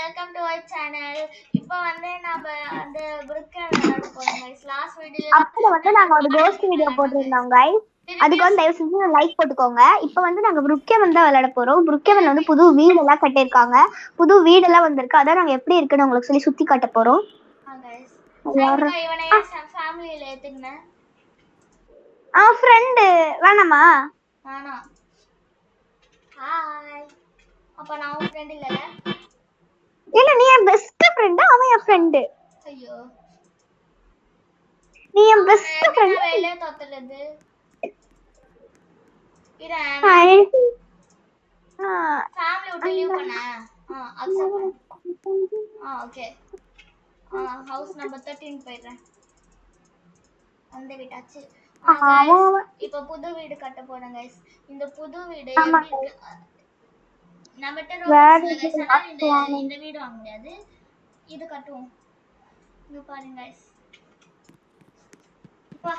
Welcome to our channel. இப்போ வந்து நாம அந்த புருக்கே விளையாட போறோம் गाइस. லாஸ்ட் வீடியோல அப்போ வந்து நாங்க ஒரு கோஸ்ட் வீடியோ போட்டுருந்தோம் गाइस. அதுக்கு வந்து தயவு செஞ்சு லைக் போட்டுக்கோங்க. இப்போ வந்து நாங்க புருக்கேவன் தான் விளையாட போறோம். புருக்கேவன் வந்து புது வீடு எல்லாம் கட்டிருக்காங்க. புது வீடு எல்லாம் வந்திருக்கு. அத நாங்க எப்படி இருக்குன்னு உங்களுக்கு சொல்லி சுத்தி காட்ட போறோம். गाइस. சைடுல இவனை ஃபேமிலில ஏத்துங்க. ஃப்ரெண்ட் வேணாமா? வேணாம். ஹாய். அப்ப நான் உன் ஃப்ரெண்ட் இல்லல? இல்ல நீ என் பெஸ்ட் ஃப்ரெண்ட், அவன் என் ஃப்ரெண்ட். ஐயோ. நீ என் பெஸ்ட் ஃப்ரெண்ட். வேலைய தத்தலது. இர ஃபேமிலி விட்டு லீவ் பண்ண. அக்செப்ட். ஓகே. ஹவுஸ் நம்பர் 13 போயிடுறேன். அந்த வீட்டாச்சு. இப்போ புது வீடு கட்ட போறோம் गाइस. இந்த புது வீடு எப்படி நம்மட்ட இந்த வீடு வாங்க முடியாது. இது கட்டுவோம். இங்க பாருங்க गाइस. வா.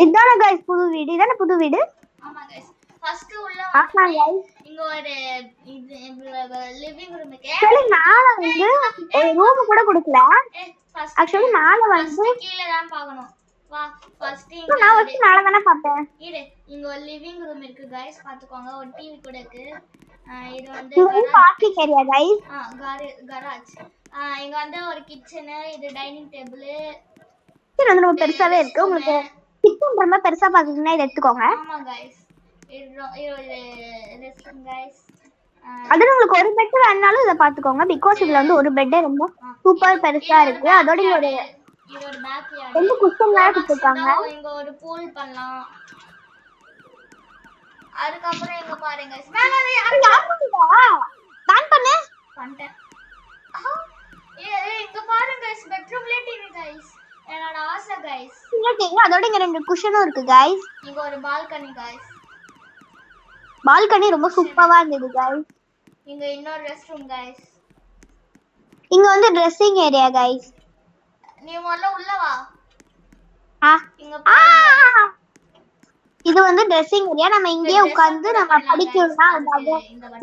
இதான गाइस புது வீடு. இதான புது வீடு. ஆமா गाइस. ஃபர்ஸ்ட் உள்ள வந்து இங்க ஒரு இது லிவிங் ரூம் இருக்கு. சரி மேல வந்து ஒரு ரூம் கூட கொடுக்கல. ஆக்சுவலி மேல வந்து கீழ தான் பார்க்கணும். வா ஃபர்ஸ்ட் நான் வந்து மேல தான பார்த்தேன். இரு இங்க ஒரு லிவிங் ரூம் இருக்கு गाइस பாத்துக்கோங்க. ஒரு டிவி கூட இருக்கு. இது வந்து பார்க்கிங் ஏரியா गाइस. கராஜ். இங்க வந்து ஒரு கிச்சன், இது டைனிங் டேபிள். இது வந்து ரொம்ப பெருசாவே இருக்கு. உங்களுக்கு கிச்சன் ரொம்ப பெருசா பாக்குறீங்கன்னா இத எடுத்துக்கோங்க. ஆமா गाइस. இது ஒரு ரெஸ்ட் गाइस. அது உங்களுக்கு ஒரு பெட் வேணாலும் இத பாத்துக்கோங்க. பிகாஸ் இதுல வந்து ஒரு பெட் ரொம்ப சூப்பர் பெருசா இருக்கு. அதோட இங்க ஒரு பேக் யார்ட். ரெண்டு குஷன் வேற கொடுத்திருக்காங்க. இங்க ஒரு பூல் பண்ணலாம். அதுக்கு அப்புறம் இங்க பாருங்க. மேல யாரு பேன் பண்ணு. பண்ணிட்டேன். இங்க பாருங்க பெட்ரூம்ல டிவி गाइस. என்னோட ஆசை गाइस. அதோட இங்க ரெண்டு குஷனும் இருக்கு गाइस. இங்க ஒரு பால்கனி गाइस. பால்கனி ரொம்ப சூப்பரா இருந்துது गाइस. இங்க இன்னொரு ரெஸ்ட் ரூம் गाइस. இங்க வந்து ட்ரெஸ்ஸிங் ஏரியா गाइस. நீ முதல்ல உள்ள வா. இங்க இது வந்து ட்ரெஸ்ஸிங் ஏரியா. நம்ம இங்கேயே உட்கார்ந்து நம்ம படிக்கணும்னா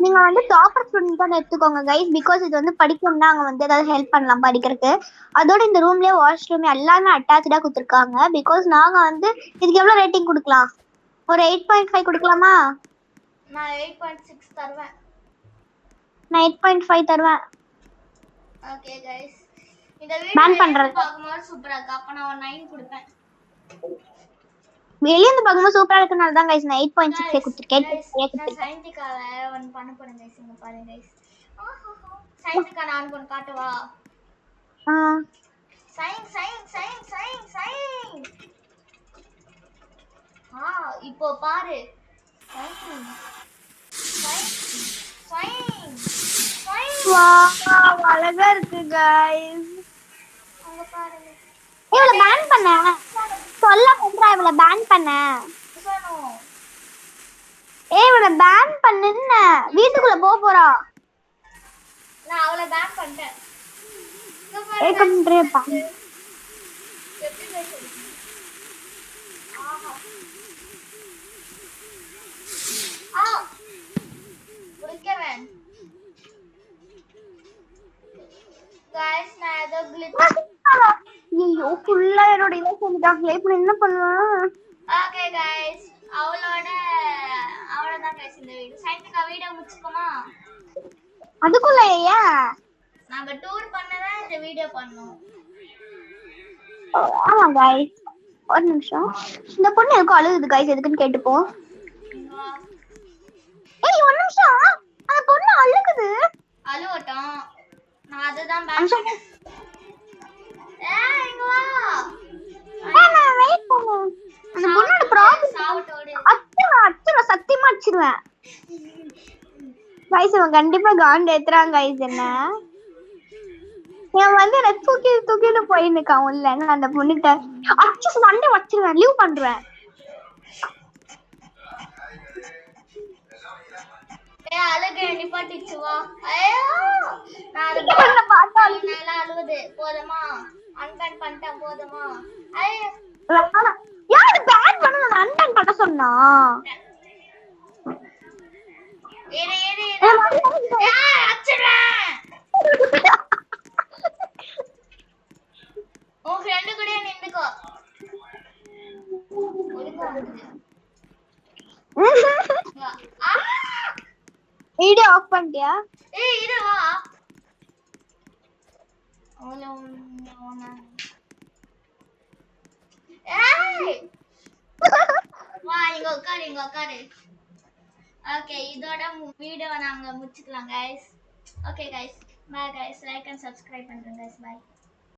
நீங்க வந்து டாப்பர் ஸ்டூடண்ட் தான் எடுத்துக்கோங்க गाइस. பிகாஸ் இது வந்து படிக்கணும்னா அங்க வந்து ஏதாவது ஹெல்ப் பண்ணலாம் படிக்கிறதுக்கு. அதோட இந்த ரூம்லயே வாஷ்ரூம் எல்லாமே அட்டாச்சடா கொடுத்திருக்காங்க. பிகாஸ் நாங்க வந்து இதுக்கு எவ்வளவு ரேட்டிங் கொடுக்கலாம்? ஒரு 8.5 கொடுக்கலாமா? நான் 8.6 தருவேன். நான் 8.5 தருவேன். Okay guys. இந்த வீடியோ பாக்கும்போது சூப்பரா இருக்கு. அப்ப நான் 9 கொடுப்பேன். வெளிய இருந்து பாக்கும்போது சூப்பரா இருக்கனால தான் गाइस நான் 8.6 கொடுத்திருக்கேன். நான் சயின்டிகால ஒன் பண்ண போறேன் गाइस. இங்க பாருங்க गाइस. சயின்டிகா நான் ஒன்னு காட்டவா? சைன். இப்போ பாரு. வாவ் அழகா இருக்கு गाइस. அங்க பாருங்க. இவள பேன் பண்ண. சொல்ல பண்றா இவள பேன் பண்ண. இவள பேன் பண்ணுன. வீட்டுக்குள்ள போறா. நான் அவளை பேன் பண்ணிட்டேன். ஏகம்ன்றேப்பா. எப்படி பேசுறீங்க? புடிக்கவேன். गाइस நான் ஏதோ glitch. ஐயோ ஃபுல்லா என்னோட இத சொல்லிட்டாங்களே. இப்போ என்ன பண்ணலாம்? ஓகே गाइस அவ்வளவுதான் गाइस இந்த வீடியோ. சயின்டிகா வீடியோ முடிச்சுக்கோமா? அதுக்குள்ள ஏன் நாங்க டூர் பண்ணதா இந்த வீடியோ பண்ணோம். ஆமா गाइस. ஒரு நிமிஷம். இந்த பொண்ணு எதுக்கு அழுகுது गाइस? எதுக்குன்னு கேட்டுப்போம். ஏய் ஒரு நிமிஷம். அந்த பொண்ணு அழுகுது. அழுவட்டும். நான் அதுதான் பேன் பண்ணேன். இங்க வா. நான் வெயிட் பண்ணு. அந்த பொண்ணோட ப்ராப்ளம் சாவட்டோடு. அச்சா சத்தியமா அடிச்சிடுவேன். गाइस இவன் கண்டிப்பா காண்ட் ஏத்துறான் गाइस என்ன. நான் வந்து தூக்கிட்டு போயின்னுக்கான் உள்ள. நான் அந்த பொண்ணுகிட்ட அச்சு சண்டை வச்சிருவேன். லீவ் பண்றேன். அழுக நிப்பாட்டிச்சு வா. நான் அத பார்த்தா அழுகுது. போதுமா? அன்பேன் பண்ணிட்டேன் போதுமா? யாரு பேன் பண்ண அன்பேன் பண்ண சொன்னா? இரு பண்ணுது வீடியோ ஆஃப் பண்ணிட்டியா? ஏய் இரு வா. ஏய் வா இங்க உட்காரு. ஓகே இதோட வீடியோ நாங்க முடிச்சுக்கலாம் guys. Okay guys. By guys. Like and subscribe பண்ணுங்க गाइस. பை.